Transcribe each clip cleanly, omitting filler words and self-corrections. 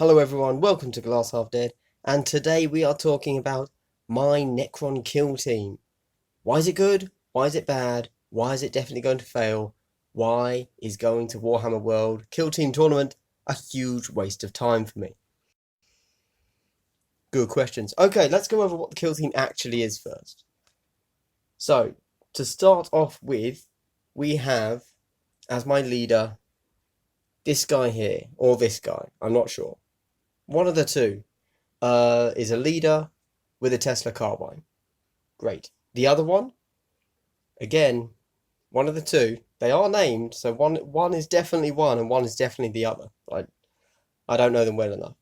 Hello everyone, welcome to Glass Half Dead, and today we are talking about my Necron kill team. Why is it good? Why is it bad? Why is it definitely going to fail? Why is going to Warhammer World Kill Team Tournament a huge waste of time for me? Good questions. Okay, let's go over what the kill team actually is first. So, to start off with, we have, as my leader, this guy here, or this guy, I'm not sure. One of the two is a leader with a Tesla carbine. Great. The other one, again, one of the two. They are named, so one is definitely one and one is definitely the other. I don't know them well enough.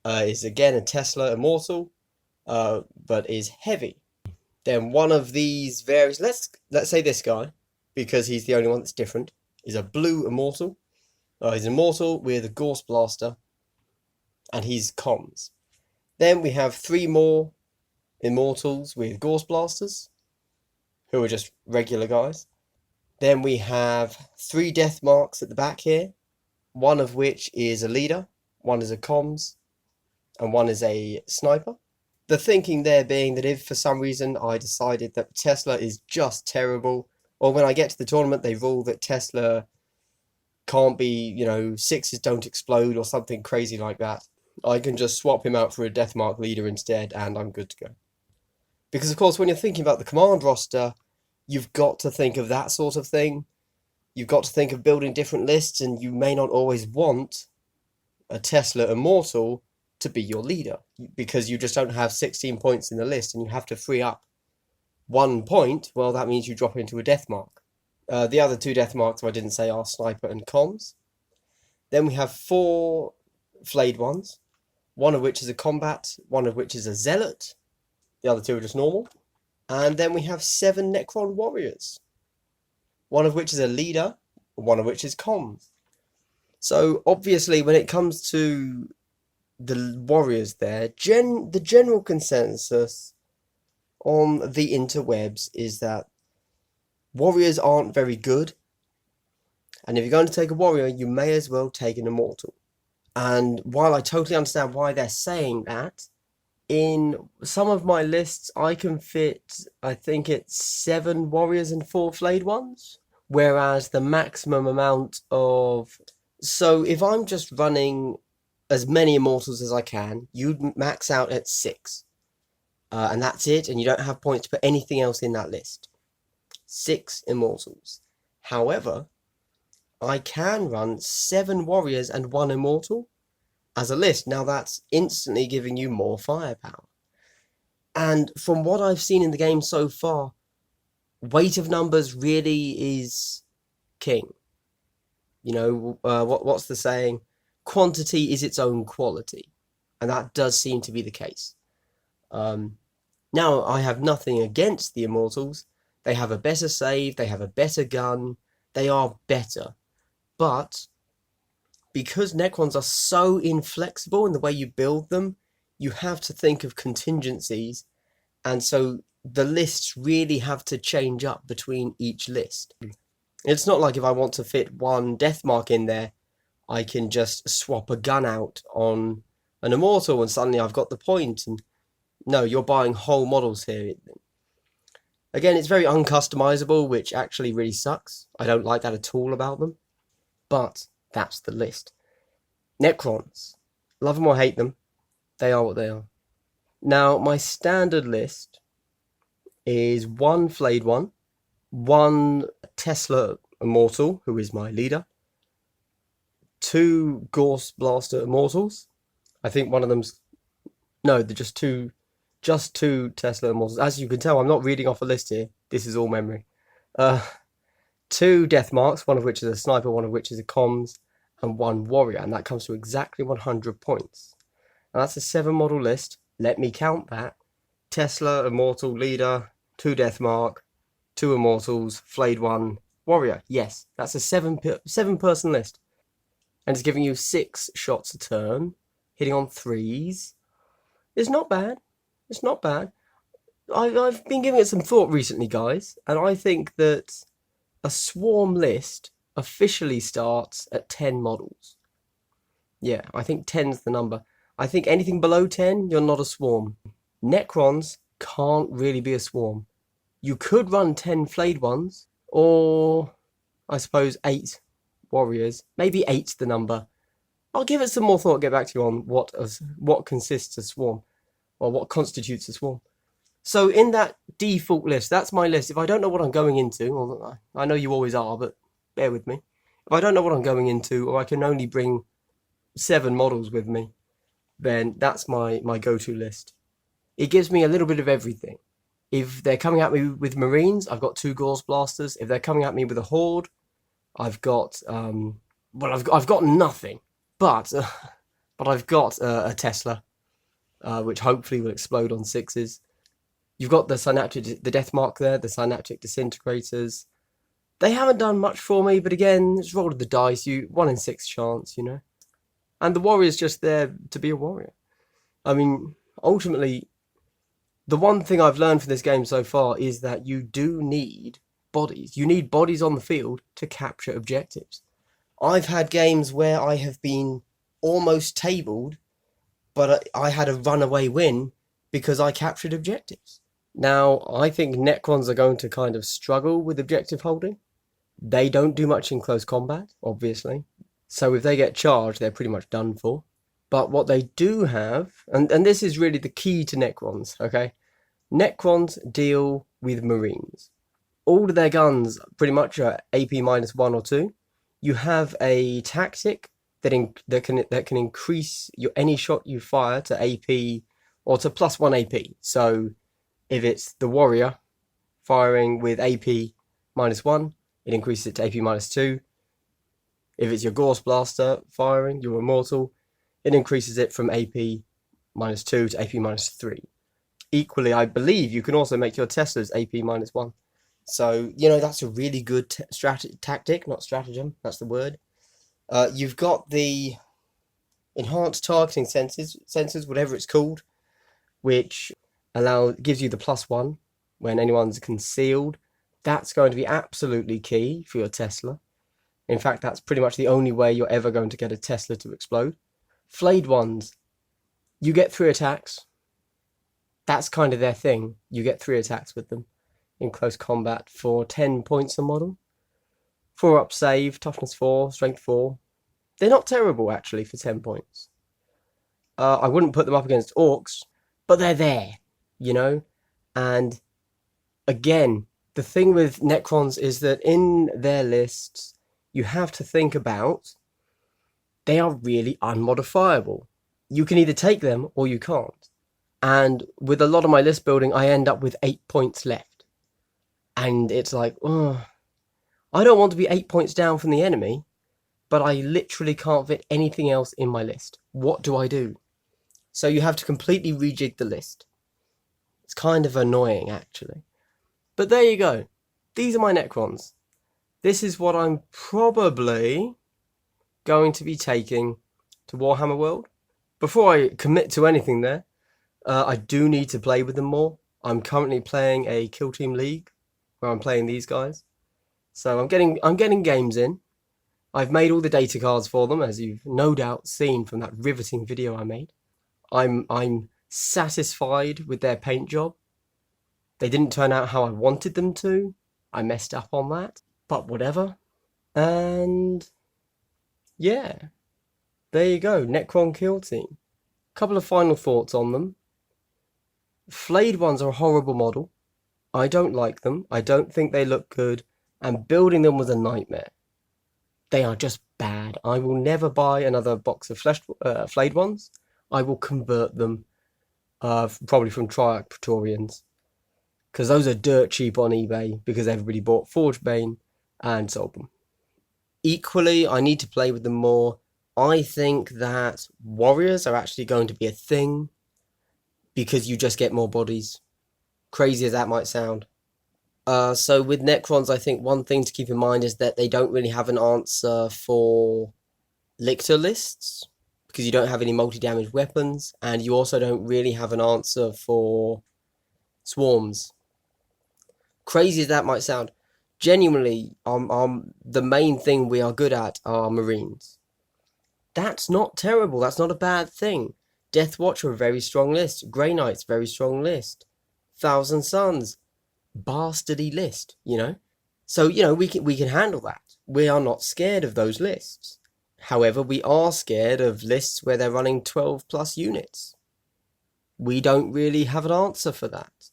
Is again a Tesla Immortal, but is heavy. Then one of these varies. Let's say this guy, because he's the only one that's different, is a blue Immortal. He's an Immortal with a Gorse Blaster, and he's comms. Then we have three more Immortals with Gorse Blasters, who are just regular guys. Then we have three Death Marks at the back here, one of which is a leader, one is a comms, and one is a sniper. The thinking there being that if for some reason I decided that Tesla is just terrible, or when I get to the tournament they rule that Tesla can't be, sixes don't explode or something crazy like that, I can just swap him out for a Deathmark leader instead, and I'm good to go. Because, of course, when you're thinking about the command roster, you've got to think of that sort of thing. You've got to think of building different lists, and you may not always want a Tesla Immortal to be your leader, because you just don't have 16 points in the list, and you have to free up 1 point. Well, that means you drop into a Deathmark. The other two Deathmarks I didn't say are Sniper and Comms. Then we have 4 Flayed ones. One of which is a combat, one of which is a zealot, the other two are just normal. And then we have 7 Necron warriors, one of which is a leader, one of which is comms. So obviously when it comes to the warriors there, the general consensus on the interwebs is that warriors aren't very good. And if you're going to take a warrior, you may as well take an Immortal. And while I totally understand why they're saying that, in some of my lists, I can fit, I think it's 7 warriors and 4 flayed ones. Whereas the maximum amount of... So if I'm just running as many Immortals as I can, you'd max out at 6. And that's it, and you don't have points to put anything else in that list. 6 Immortals. However, I can run 7 warriors and 1 Immortal as a list. Now that's instantly giving you more firepower. And from what I've seen in the game so far, weight of numbers really is king. What's the saying? Quantity is its own quality. And that does seem to be the case. Now, I have nothing against the Immortals. They have a better save, they have a better gun, they are better. But because Necrons are so inflexible in the way you build them, you have to think of contingencies, and so the lists really have to change up between each list. It's not like if I want to fit 1 Deathmark in there, I can just swap a gun out on an Immortal and suddenly I've got the point. And no, you're buying whole models here. Again, it's very uncustomizable, which actually really sucks. I don't like that at all about them. But that's the list. Necrons. Love them or hate them, they are what they are. Now, my standard list is 1 flayed one, 1 Tesla Immortal, who is my leader, 2 Gorse Blaster Immortals. I think one of them's... No, they're just two Tesla Immortals. As you can tell, I'm not reading off a list here. This is all memory. 2 Deathmarks, one of which is a sniper, one of which is a comms, and 1 warrior, and that comes to exactly 100 points. And that's a 7 model list. Let me count that. Tesla, Immortal, leader, 2 Deathmark, 2 Immortals, flayed 1, warrior. Yes, that's a 7-person list. And it's giving you 6 shots a turn, hitting on 3s. It's not bad. It's not bad. I've been giving it some thought recently, guys, and I think that a swarm list officially starts at 10 models. Yeah, I think 10's the number. I think anything below 10, you're not a swarm. Necrons can't really be a swarm. You could run 10 flayed ones, or I suppose 8 warriors. Maybe 8's the number. I'll give it some more thought, get back to you on what consists a swarm, or what constitutes a swarm. So in that default list, that's my list. If I don't know what I'm going into, well, I know you always are, but bear with me. If I don't know what I'm going into, or I can only bring 7 models with me, then that's my go-to list. It gives me a little bit of everything. If they're coming at me with Marines, I've got 2 Gauss Blasters. If they're coming at me with a Horde, I've got I've got nothing, but I've got a Tesla, which hopefully will explode on 6s. You've got the Death Mark there, the Synaptic Disintegrators. They haven't done much for me, but again, it's roll of the dice. 1 in 6 chance, you know. And the warrior's just there to be a warrior. I mean, ultimately, the one thing I've learned from this game so far is that you do need bodies. You need bodies on the field to capture objectives. I've had games where I have been almost tabled, but I had a runaway win because I captured objectives. Now, I think Necrons are going to kind of struggle with objective holding. They don't do much in close combat, obviously. So if they get charged, they're pretty much done for. But what they do have, and this is really the key to Necrons, okay? Necrons deal with Marines. All of their guns pretty much are AP -1 or 2. You have a tactic that can increase any shot you fire to AP or to +1 AP. So if it's the warrior firing with AP -1, it increases it to AP -2. If it's your Gauss Blaster firing, your Immortal, it increases it from AP -2 to AP -3. Equally, I believe you can also make your Teslas AP -1. So, that's a really good tactic, not stratagem, that's the word. You've got the enhanced targeting sensors, whatever it's called, which gives you the +1 when anyone's concealed. That's going to be absolutely key for your Tesla. In fact, that's pretty much the only way you're ever going to get a Tesla to explode. Flayed ones, you get 3 attacks. That's kind of their thing. You get 3 attacks with them in close combat for 10 points a model. 4 up save, toughness 4, strength 4. They're not terrible, actually, for 10 points. I wouldn't put them up against orcs, but they're there, And again, the thing with Necrons is that in their lists, you have to think about they are really unmodifiable. You can either take them or you can't. And with a lot of my list building, I end up with 8 points left. And it's like, I don't want to be 8 points down from the enemy, but I literally can't fit anything else in my list. What do I do? So you have to completely rejig the list. It's kind of annoying, actually. But there you go. These are my Necrons. This is what I'm probably going to be taking to Warhammer World. Before I commit to anything there, I do need to play with them more. I'm currently playing a Kill Team League where I'm playing these guys. So I'm getting games in. I've made all the data cards for them, as you've no doubt seen from that riveting video I made. I'm satisfied with their paint job. They didn't turn out how I wanted them to. I messed up on that, but whatever. And yeah, there you go, Necron Kill Team. Couple of final thoughts on them. Flayed ones are a horrible model. I don't like them. I don't think they look good. And building them was a nightmare. They are just bad. I will never buy another box of flayed ones. I will convert them, probably from Triarch Praetorians. Because those are dirt cheap on eBay because everybody bought Forgebane and sold them. Equally, I need to play with them more. I think that warriors are actually going to be a thing because you just get more bodies. Crazy as that might sound. So with Necrons, I think one thing to keep in mind is that they don't really have an answer for Lictor lists because you don't have any multi-damage weapons, and you also don't really have an answer for swarms. Crazy as that might sound, genuinely, the main thing we are good at are Marines. That's not terrible. That's not a bad thing. Death Watch are a very strong list. Grey Knights, very strong list. Thousand Suns, bastardy list, you know? So, you know, we can handle that. We are not scared of those lists. However, we are scared of lists where they're running 12 plus units. We don't really have an answer for that.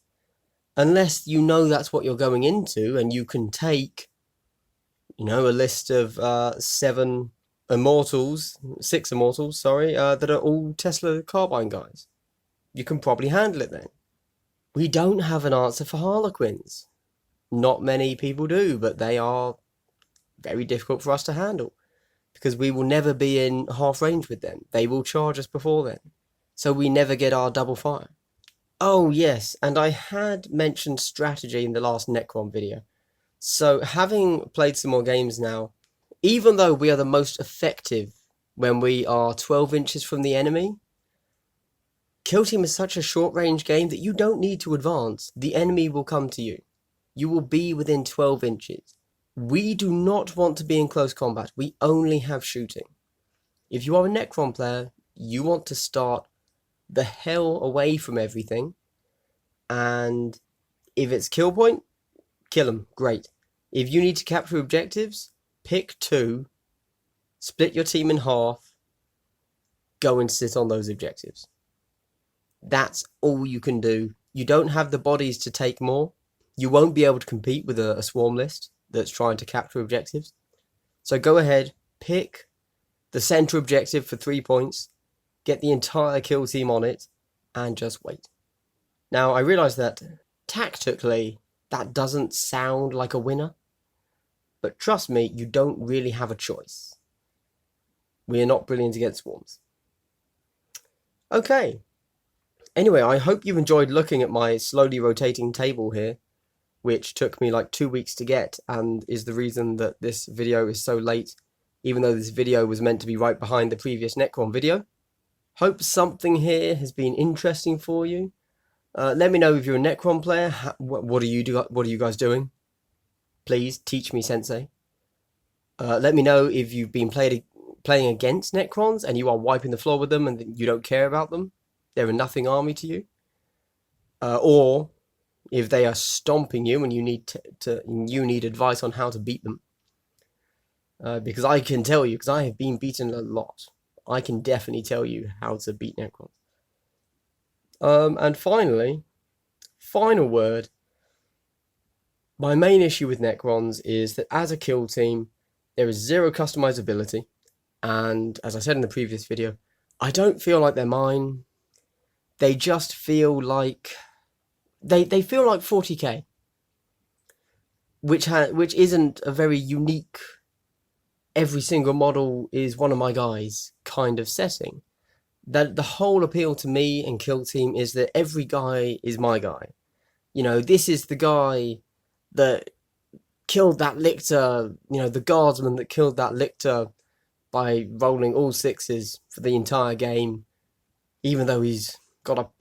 Unless you know that's what you're going into and you can take, you know, a list of 6 Immortals, that are all Tesla Carbine guys. You can probably handle it then. We don't have an answer for Harlequins. Not many people do, but they are very difficult for us to handle because we will never be in half range with them. They will charge us before then. So we never get our double fire. Oh yes, and I had mentioned strategy in the last Necron video. So having played some more games now, even though we are the most effective when we are 12 inches from the enemy, Kill Team is such a short range game that you don't need to advance. The enemy will come to you. You will be within 12 inches. We do not want to be in close combat. We only have shooting. If you are a Necron player, you want to start the hell away from everything. And if it's kill point, kill them. Great. If you need to capture objectives, pick 2, split your team in half, go and sit on those objectives. That's all you can do. You don't have the bodies to take more. You won't be able to compete with a swarm list that's trying to capture objectives. So go ahead, pick the center objective for 3 points, get the entire kill team on it, and just wait. Now, I realise that tactically, that doesn't sound like a winner, but trust me, you don't really have a choice. We are not brilliant against swarms. Okay. Anyway, I hope you've enjoyed looking at my slowly rotating table here, which took me like 2 weeks to get, and is the reason that this video is so late, even though this video was meant to be right behind the previous Necron video. Hope something here has been interesting for you. Let me know if you're a Necron player. What are you guys doing? Please teach me, Sensei. Let me know if you've been playing against Necrons and you are wiping the floor with them and you don't care about them. They're a nothing army to you. Or if they are stomping you and you need advice on how to beat them. Because I can tell you, because I have been beaten a lot, I can definitely tell you how to beat Necrons. And finally, final word, my main issue with Necrons is that as a kill team, there is 0 customizability, and as I said in the previous video, I don't feel like they're mine. They just feel like they feel like 40k, which isn't a very unique, every single model is one of my guys kind of setting. That the whole appeal to me and Kill Team is that every guy is my guy. You know, this is the guy that killed that lictor, you know, the guardsman that killed that lictor by rolling all 6s for the entire game, even though he's got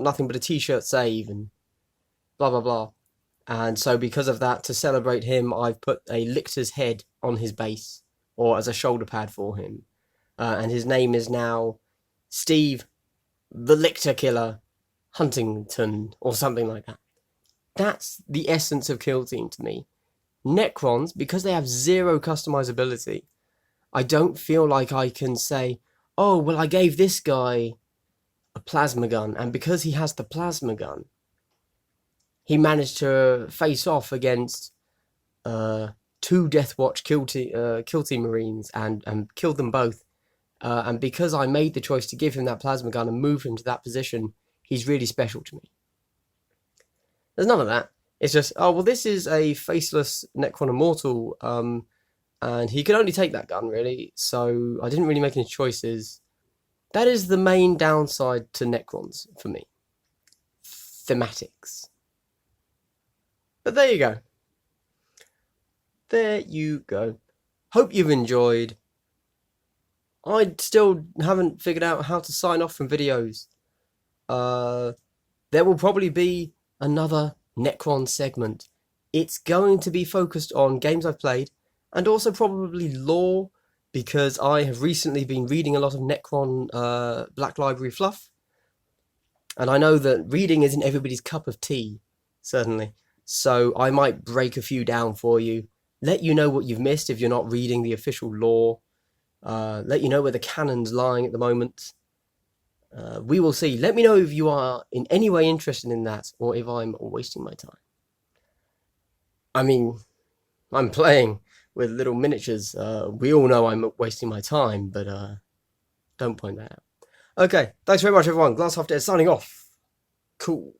nothing but a t-shirt save and blah blah blah. And so because of that, to celebrate him, I've put a lictor's head on his base, or as a shoulder pad for him. And his name is now Steve the Lictor Killer Huntington, or something like that. That's the essence of Kill Team to me. Necrons, because they have 0 customizability, I don't feel like I can say, oh, well, I gave this guy a plasma gun, and because he has the plasma gun, he managed to face off against 2 Deathwatch Kill Team Marines and killed them both. And because I made the choice to give him that plasma gun and move him to that position, he's really special to me. There's none of that. It's just, oh, well, this is a faceless Necron Immortal, and he can only take that gun, really, so I didn't really make any choices. That is the main downside to Necrons for me. Thematics. But there you go. There you go. Hope you've enjoyed. I still haven't figured out how to sign off from videos. There will probably be another Necron segment. It's going to be focused on games I've played, and also probably lore, because I have recently been reading a lot of Necron Black Library fluff, and I know that reading isn't everybody's cup of tea, certainly. So I might break a few down for you, let you know what you've missed if you're not reading the official lore, let you know where the canon's lying at the moment. We will see. Let me know if you are in any way interested in that, or if I'm wasting my time. I mean, I'm playing with little miniatures. We all know I'm wasting my time, but don't point that out. Okay, thanks very much, everyone. Glass Half Dead signing off. Cool.